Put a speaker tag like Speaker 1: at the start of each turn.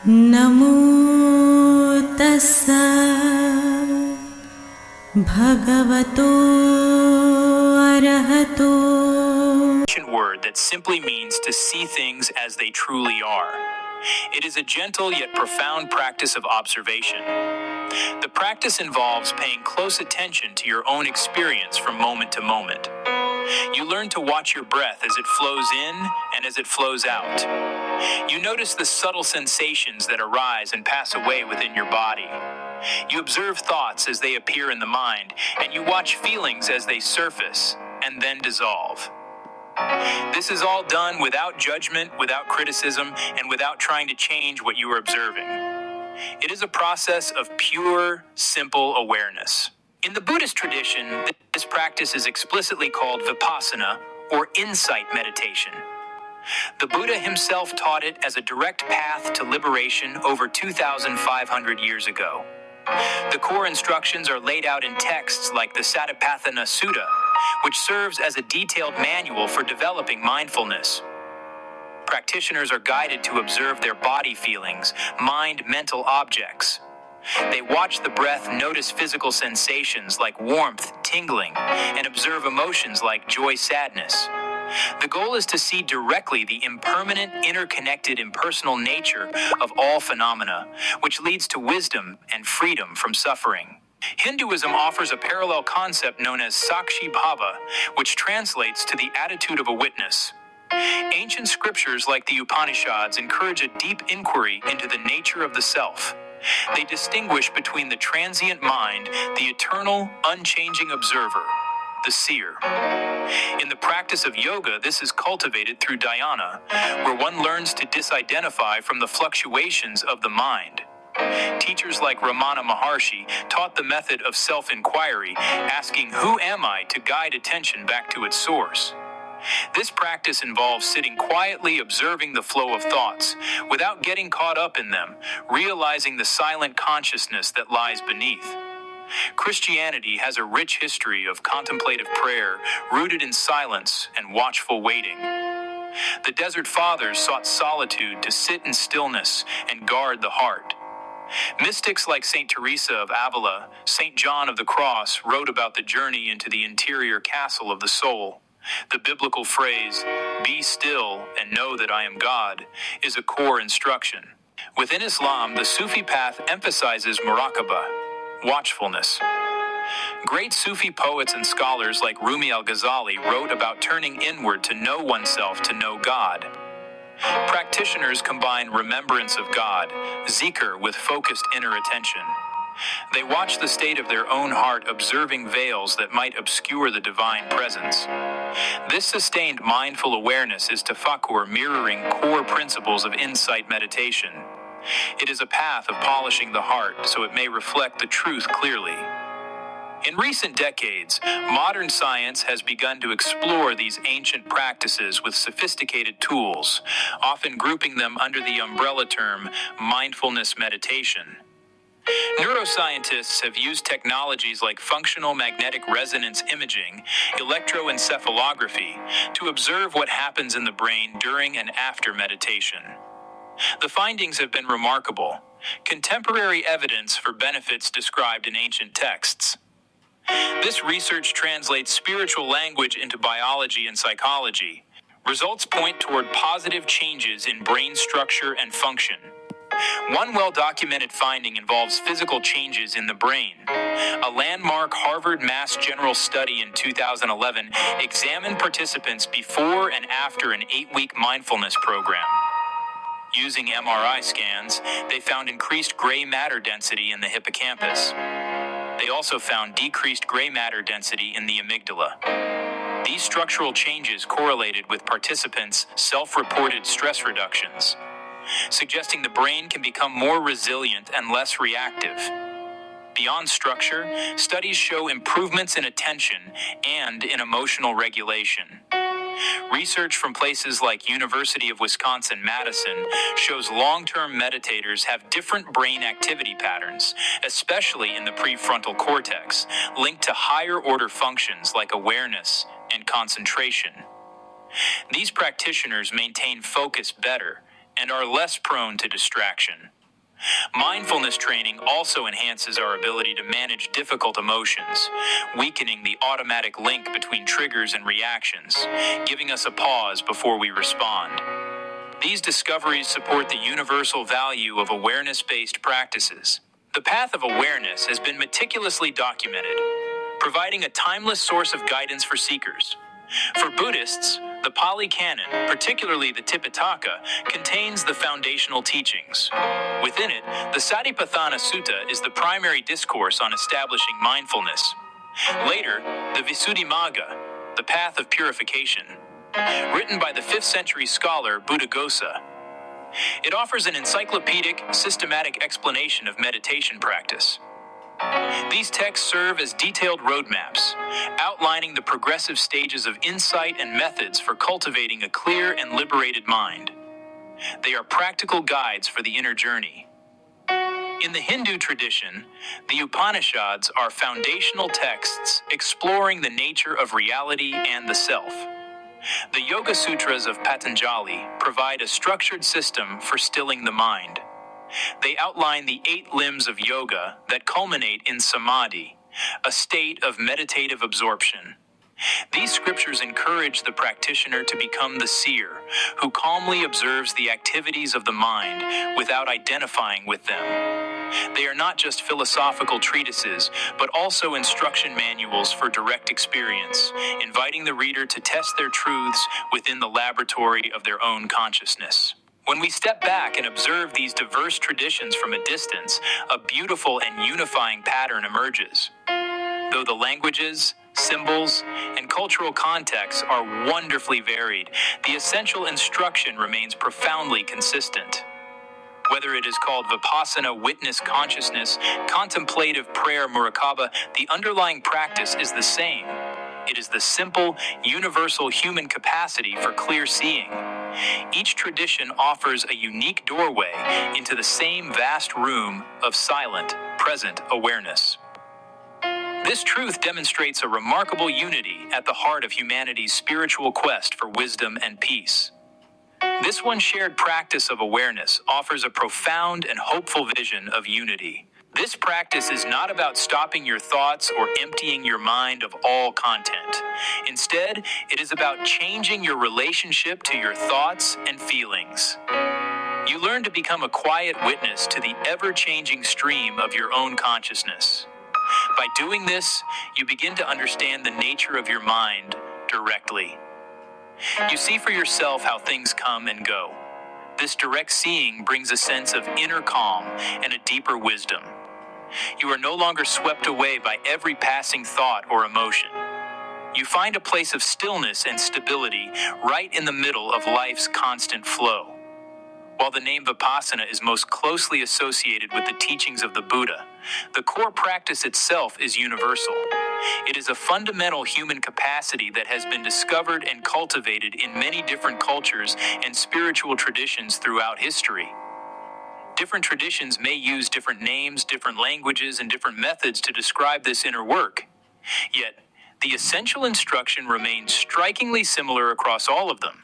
Speaker 1: नमो तस्सा भगवतो अरहतो.
Speaker 2: Word that simply means to see things as they truly are. It is a gentle yet profound practice of observation. The practice involves paying close attention to your own experience from moment to moment. You learn to watch your breath as it flows in and as it flows out. You notice the subtle sensations that arise and pass away within your body. You observe thoughts as they appear in the mind, and you watch feelings as they surface and then dissolve. This is all done without judgment, without criticism, and without trying to change what you are observing. It is a process of pure, simple awareness. In the Buddhist tradition, this practice is explicitly called vipasana, or insight meditation. The Buddha himself taught it as a direct path to liberation over 2,500 years ago. The core instructions are laid out in texts like the Satipatthana Sutta, which serves as a detailed manual for developing mindfulness. Practitioners are guided to observe their body feelings, mind mental objects. They watch the breath, notice physical sensations like warmth, tingling, and observe emotions like joy, sadness. The goal is to see directly the impermanent, interconnected, impersonal nature of all phenomena, which leads to wisdom and freedom from suffering. Hinduism offers a parallel concept known as Sakshi Bhava, which translates to the attitude of a witness. Ancient scriptures like the Upanishads encourage a deep inquiry into the nature of the self. They distinguish between the transient mind, the eternal, unchanging observer, the seer. In the practice of yoga, this is cultivated through dhyana, where one learns to disidentify from the fluctuations of the mind. Teachers like Ramana Maharshi taught the method of self-inquiry, asking, "Who am I?" to guide attention back to its source. This practice involves sitting quietly, observing the flow of thoughts, without getting caught up in them, realizing the silent consciousness that lies beneath. Christianity has a rich history of contemplative prayer, rooted in silence and watchful waiting. The Desert Fathers sought solitude to sit in stillness and guard the heart. Mystics like Saint Teresa of Avila, Saint John of the Cross wrote about the journey into the interior castle of the soul. The biblical phrase, "Be still and know that I am God," is a core instruction. Within Islam, the Sufi path emphasizes muraqabah, watchfulness. Great Sufi poets and scholars like Rumi al-Ghazali wrote about turning inward to know oneself to know God. Practitioners combine remembrance of God, zikr, with focused inner attention. They watch the state of their own heart, observing veils that might obscure the divine presence. This sustained mindful awareness is tafakkur, mirroring core principles of insight meditation. It is a path of polishing the heart so it may reflect the truth clearly. In recent decades, modern science has begun to explore these ancient practices with sophisticated tools, often grouping them under the umbrella term mindfulness meditation. Neuroscientists have used technologies like functional magnetic resonance imaging, electroencephalography, to observe what happens in the brain during and after meditation. The findings have been remarkable, contemporary evidence for benefits described in ancient texts. This research translates spiritual language into biology and psychology. Results point toward positive changes in brain structure and function. One well-documented finding involves physical changes in the brain. A landmark Harvard Mass General study in 2011 examined participants before and after an 8-week mindfulness program. Using MRI scans, they found increased gray matter density in the hippocampus. They also found decreased gray matter density in the amygdala. These structural changes correlated with participants' self-reported stress reductions, suggesting the brain can become more resilient and less reactive. Beyond structure, studies show improvements in attention and in emotional regulation. Research from places like University of Wisconsin-Madison shows long-term meditators have different brain activity patterns, especially in the prefrontal cortex, linked to higher-order functions like awareness and concentration. These practitioners maintain focus better and are less prone to distraction. Mindfulness training also enhances our ability to manage difficult emotions, weakening the automatic link between triggers and reactions, giving us a pause before we respond. These discoveries support the universal value of awareness-based practices. The path of awareness has been meticulously documented, providing a timeless source of guidance for seekers. For Buddhists, the Pali Canon, particularly the Tipitaka, contains the foundational teachings. Within it, the Satipatthana Sutta is the primary discourse on establishing mindfulness. Later, the Visuddhimagga, the path of purification, written by the 5th century scholar Buddhaghosa. It offers an encyclopedic, systematic explanation of meditation practice. These texts serve as detailed roadmaps, outlining the progressive stages of insight and methods for cultivating a clear and liberated mind. They are practical guides for the inner journey. In the Hindu tradition, the Upanishads are foundational texts exploring the nature of reality and the self. The Yoga Sutras of Patanjali provide a structured system for stilling the mind. They outline the 8 limbs of yoga that culminate in samadhi, a state of meditative absorption. These scriptures encourage the practitioner to become the seer, who calmly observes the activities of the mind without identifying with them. They are not just philosophical treatises, but also instruction manuals for direct experience, inviting the reader to test their truths within the laboratory of their own consciousness. When we step back and observe these diverse traditions from a distance, a beautiful and unifying pattern emerges. Though the languages, symbols, and cultural contexts are wonderfully varied, the essential instruction remains profoundly consistent. Whether it is called vipasana, witness consciousness, contemplative prayer, muraqabah, the underlying practice is the same. It is the simple, universal human capacity for clear seeing. Each tradition offers a unique doorway into the same vast room of silent, present awareness. This truth demonstrates a remarkable unity at the heart of humanity's spiritual quest for wisdom and peace. This one shared practice of awareness offers a profound and hopeful vision of unity. This practice is not about stopping your thoughts or emptying your mind of all content. Instead, it is about changing your relationship to your thoughts and feelings. You learn to become a quiet witness to the ever-changing stream of your own consciousness. By doing this, you begin to understand the nature of your mind directly. You see for yourself how things come and go. This direct seeing brings a sense of inner calm and a deeper wisdom. You are no longer swept away by every passing thought or emotion. You find a place of stillness and stability right in the middle of life's constant flow. While the name Vipassana is most closely associated with the teachings of the Buddha, the core practice itself is universal. It is a fundamental human capacity that has been discovered and cultivated in many different cultures and spiritual traditions throughout history. Different traditions may use different names, different languages, and different methods to describe this inner work. Yet, the essential instruction remains strikingly similar across all of them.